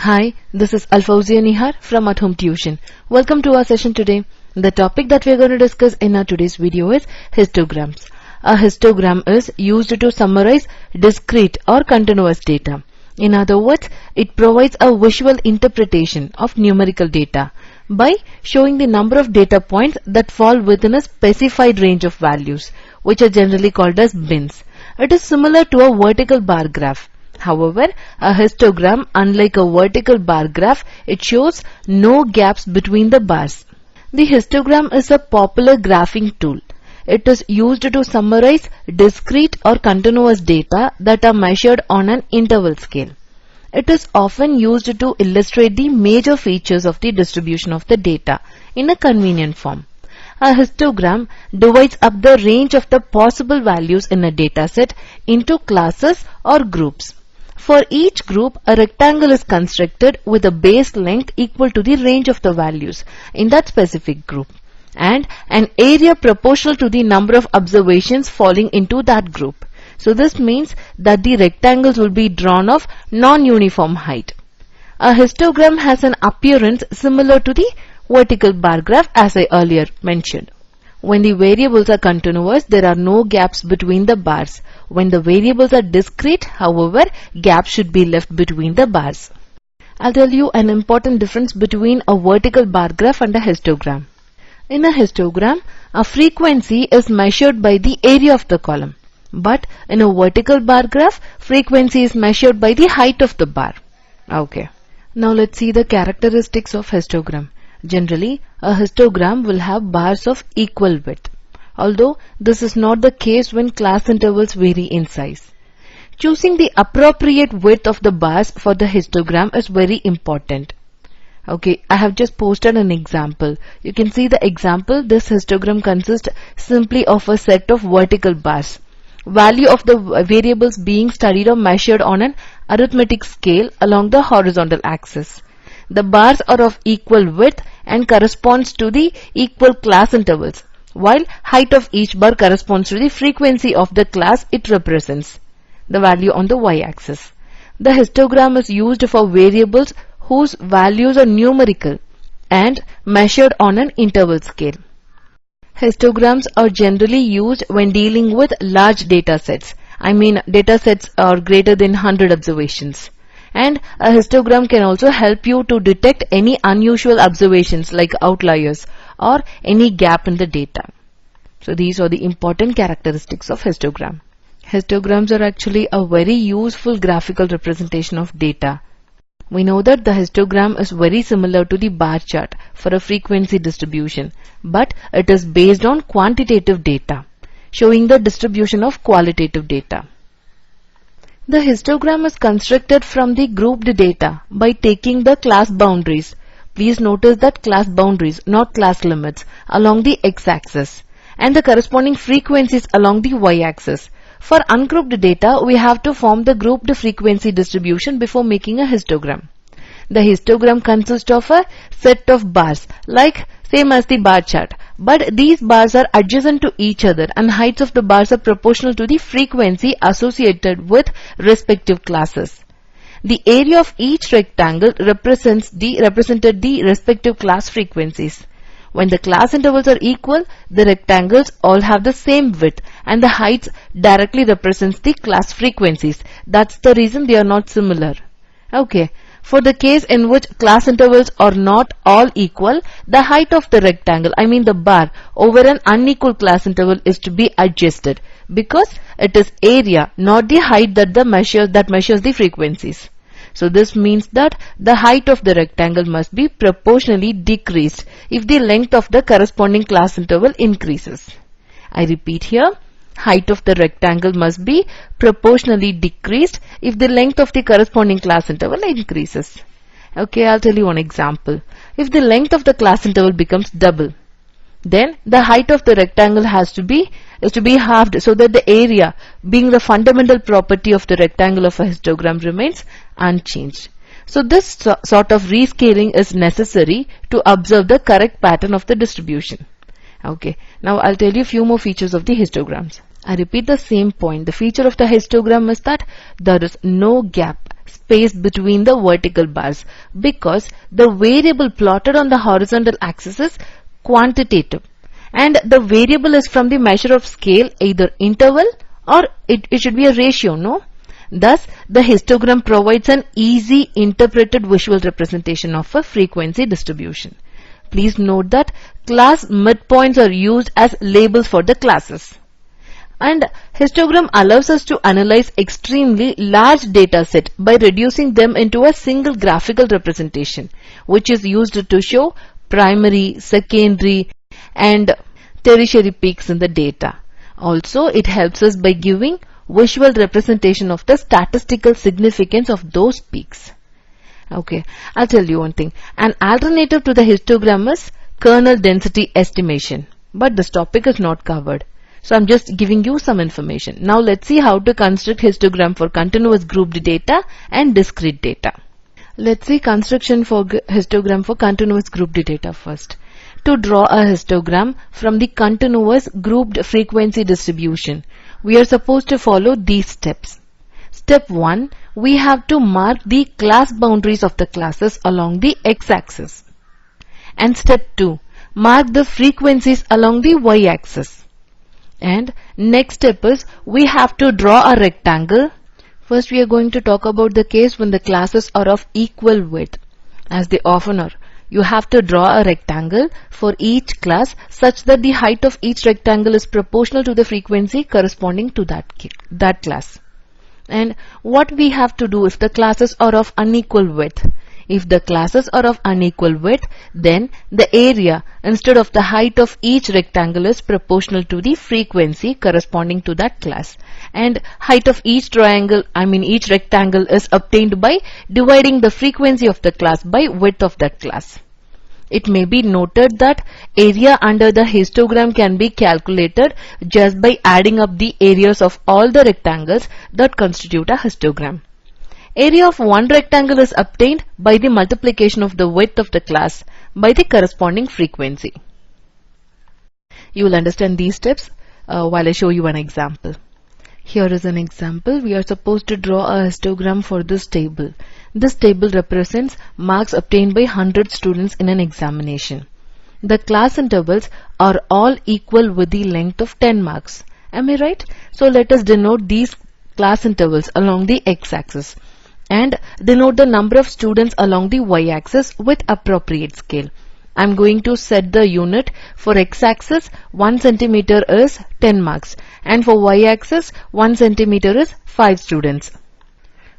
Hi, this is Alfawzia Nihar from At Home Tuition. Welcome to our session today. The topic that we are going to discuss in our today's video is histograms. A histogram is used to summarize discrete or continuous data. In other words, it provides a visual interpretation of numerical data by showing the number of data points that fall within a specified range of values, which are generally called as bins. It is similar to a vertical bar graph. However, a histogram, unlike a vertical bar graph, it shows no gaps between the bars. The histogram is a popular graphing tool. It is used to summarize discrete or continuous data that are measured on an interval scale. It is often used to illustrate the major features of the distribution of the data in a convenient form. A histogram divides up the range of the possible values in a dataset into classes or groups. For each group, a rectangle is constructed with a base length equal to the range of the values in that specific group and an area proportional to the number of observations falling into that group. So this means that the rectangles will be drawn of non-uniform height. A histogram has an appearance similar to the vertical bar graph as I earlier mentioned. When the variables are continuous, there are no gaps between the bars. When the variables are discrete, however, gaps should be left between the bars. I'll tell you an important difference between a vertical bar graph and a histogram. In a histogram, a frequency is measured by the area of the column. But in a vertical bar graph, frequency is measured by the height of the bar. Okay. Now let's see the characteristics of histogram. Generally, a histogram will have bars of equal width, although this is not the case when class intervals vary in size. Choosing the appropriate width of the bars for the histogram is very important. Okay, I have just posted an example. You can see the example. This histogram consists simply of a set of vertical bars. Value of the variables being studied or measured on an arithmetic scale along the horizontal axis. The bars are of equal width and corresponds to the equal class intervals, while height of each bar corresponds to the frequency of the class it represents, the value on the y-axis. The histogram is used for variables whose values are numerical and measured on an interval scale. Histograms are generally used when dealing with large data sets. I mean, data sets are greater than 100 observations. And a histogram can also help you to detect any unusual observations like outliers or any gap in the data. So these are the important characteristics of histogram. Histograms are actually a very useful graphical representation of data. We know that the histogram is very similar to the bar chart for a frequency distribution, but it is based on quantitative data, showing the distribution of qualitative data. The histogram is constructed from the grouped data by taking the class boundaries. Please notice that class boundaries, not class limits, along the x-axis and the corresponding frequencies along the y-axis. For ungrouped data, we have to form the grouped frequency distribution before making a histogram. The histogram consists of a set of bars, like same as the bar chart, but these bars are adjacent to each other and heights of the bars are proportional to the frequency associated with respective classes. The area of each rectangle represented the respective class frequencies. When the class intervals are equal, the rectangles all have the same width and the heights directly represents the class frequencies. That's the reason they are not similar. Okay. For the case in which class intervals are not all equal, the height of the rectangle, I mean the bar, over an unequal class interval is to be adjusted because it is area, not the height that measures the frequencies. So this means that the height of the rectangle must be proportionally decreased if the length of the corresponding class interval increases. I repeat here. Height of the rectangle must be proportionally decreased if the length of the corresponding class interval increases. Okay, I'll tell you one example. If the length of the class interval becomes double, then the height of the rectangle is to be halved so that the area, being the fundamental property of the rectangle of a histogram, remains unchanged. So this sort of rescaling is necessary to observe the correct pattern of the distribution. Okay, now I'll tell you a few more features of the histograms. I repeat the same point. The feature of the histogram is that there is no gap space between the vertical bars because the variable plotted on the horizontal axis is quantitative and the variable is from the measure of scale, either interval or it should be a ratio, no? Thus, the histogram provides an easy interpreted visual representation of a frequency distribution. Please note that class midpoints are used as labels for the classes. And histogram allows us to analyze extremely large data set by reducing them into a single graphical representation, which is used to show primary, secondary, and tertiary peaks in the data. Also, it helps us by giving visual representation of the statistical significance of those peaks. Okay, I'll tell you one thing. An alternative to the histogram is kernel density estimation, but this topic is not covered. So I'm just giving you some information. Now let's see how to construct histogram for continuous grouped data and discrete data. Let's see construction for histogram for continuous grouped data first. To draw a histogram from the continuous grouped frequency distribution, we are supposed to follow these steps. Step 1, we have to mark the class boundaries of the classes along the x-axis. And step 2, mark the frequencies along the y-axis. And next step is we have to draw a rectangle. First we are going to talk about the case when the classes are of equal width, as they often are. You have to draw a rectangle for each class such that the height of each rectangle is proportional to the frequency corresponding to that class. And what we have to do if the classes are of unequal width? If the classes are of unequal width, then the area instead of the height of each rectangle is proportional to the frequency corresponding to that class. And height of each each rectangle is obtained by dividing the frequency of the class by width of that class. It may be noted that area under the histogram can be calculated just by adding up the areas of all the rectangles that constitute a histogram. Area of one rectangle is obtained by the multiplication of the width of the class by the corresponding frequency. You will understand these steps while I show you an example. Here is an example. We are supposed to draw a histogram for this table. This table represents marks obtained by 100 students in an examination. The class intervals are all equal with the length of 10 marks. Am I right? So let us denote these class intervals along the x-axis and denote the number of students along the y-axis with appropriate scale. I'm going to set the unit. For x-axis 1 centimeter is 10 marks and for y-axis 1 centimeter is 5 students.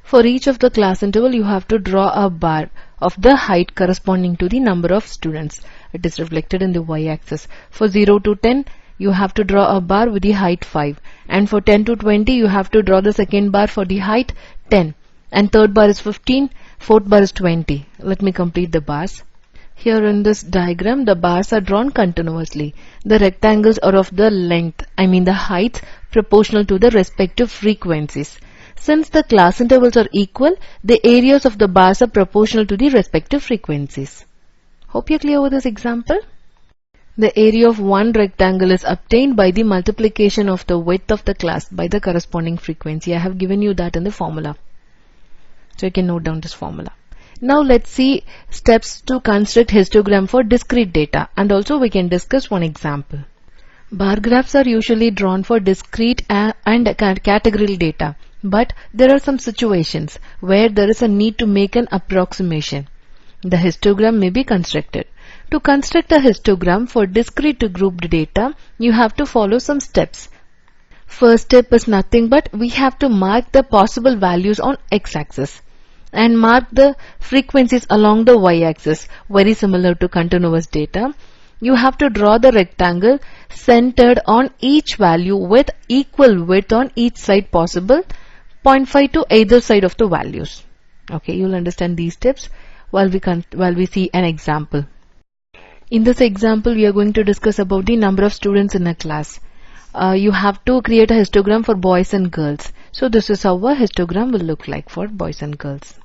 For each of the class interval you have to draw a bar of the height corresponding to the number of students. It is reflected in the y-axis. For 0 to 10 you have to draw a bar with the height 5 and for 10 to 20 you have to draw the second bar for the height 10 and third bar is 15, fourth bar is 20. Let me complete the bars. Here in this diagram, the bars are drawn continuously. The rectangles are of the length, the height proportional to the respective frequencies. Since the class intervals are equal, the areas of the bars are proportional to the respective frequencies. Hope you are clear with this example. The area of one rectangle is obtained by the multiplication of the width of the class by the corresponding frequency. I have given you that in the formula. So you can note down this formula. Now let's see steps to construct histogram for discrete data, and also we can discuss one example. Bar graphs are usually drawn for discrete and categorical data, but there are some situations where there is a need to make an approximation. The histogram may be constructed. To construct a histogram for discrete to grouped data, you have to follow some steps. First step is nothing but we have to mark the possible values on x-axis and mark the frequencies along the y-axis, very similar to continuous data. You have to draw the rectangle centered on each value with equal width on each side possible, 0.5 to either side of the values. Okay, you'll understand these steps while we see an example. In this example, we are going to discuss about the number of students in a class. You have to create a histogram for boys and girls. So this is how a histogram will look like for boys and girls.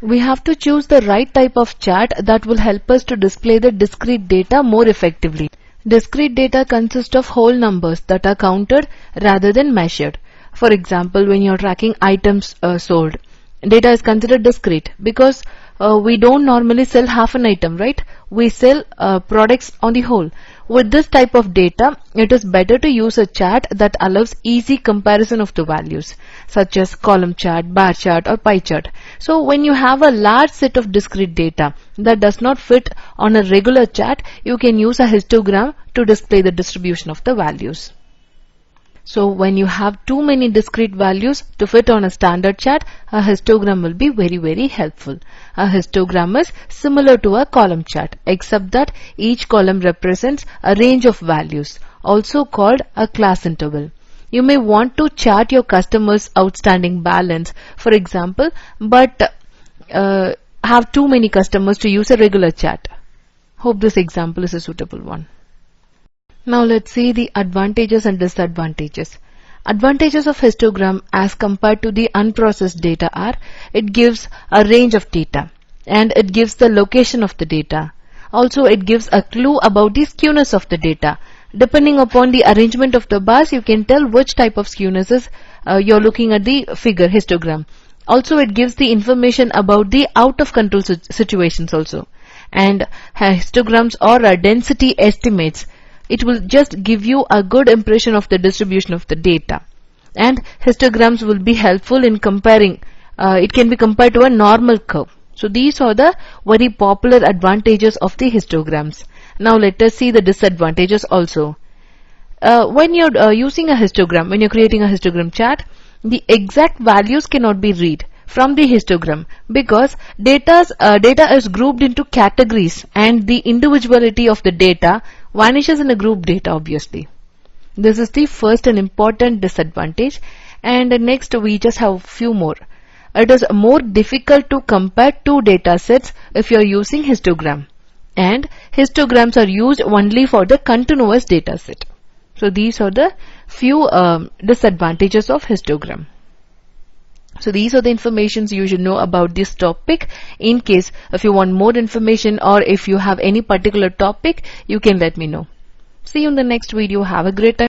We have to choose the right type of chart that will help us to display the discrete data more effectively. Discrete data consists of whole numbers that are counted rather than measured. For example, when you are tracking items sold, Data is considered discrete because we don't normally sell half an item, right? We sell products on the whole. With this type of data, it is better to use a chart that allows easy comparison of the values, such as column chart, bar chart, or pie chart. So when you have a large set of discrete data that does not fit on a regular chart, you can use a histogram to display the distribution of the values. So when you have too many discrete values to fit on a standard chart, a histogram will be very helpful. A histogram is similar to a column chart, except that each column represents a range of values, also called a class interval. You may want to chart your customers' outstanding balance, for example, but have too many customers to use a regular chart. Hope this example is a suitable one. Now let's see the advantages and disadvantages. Advantages of histogram as compared to the unprocessed data are, it gives a range of data and it gives the location of the data. Also, it gives a clue about the skewness of the data. Depending upon the arrangement of the bars, you can tell which type of skewness is you're looking at the figure histogram. Also, it gives the information about the out of control situations also. And histograms or density estimates. It will just give you a good impression of the distribution of the data. And histograms will be helpful in comparing. It can be compared to a normal curve. So these are the very popular advantages of the histograms. Now let us see the disadvantages also. When you're using a histogram, when you're creating a histogram chart, the exact values cannot be read from the histogram because data is grouped into categories and the individuality of the data vanishes in a group data obviously. This is the first and important disadvantage, and next we just have few more. It is more difficult to compare two data sets if you are using histogram, and histograms are used only for the continuous data set. So these are the few disadvantages of histogram. So these are the informations you should know about this topic. In case if you want more information or if you have any particular topic, you can let me know. See you in the next video. Have a great time.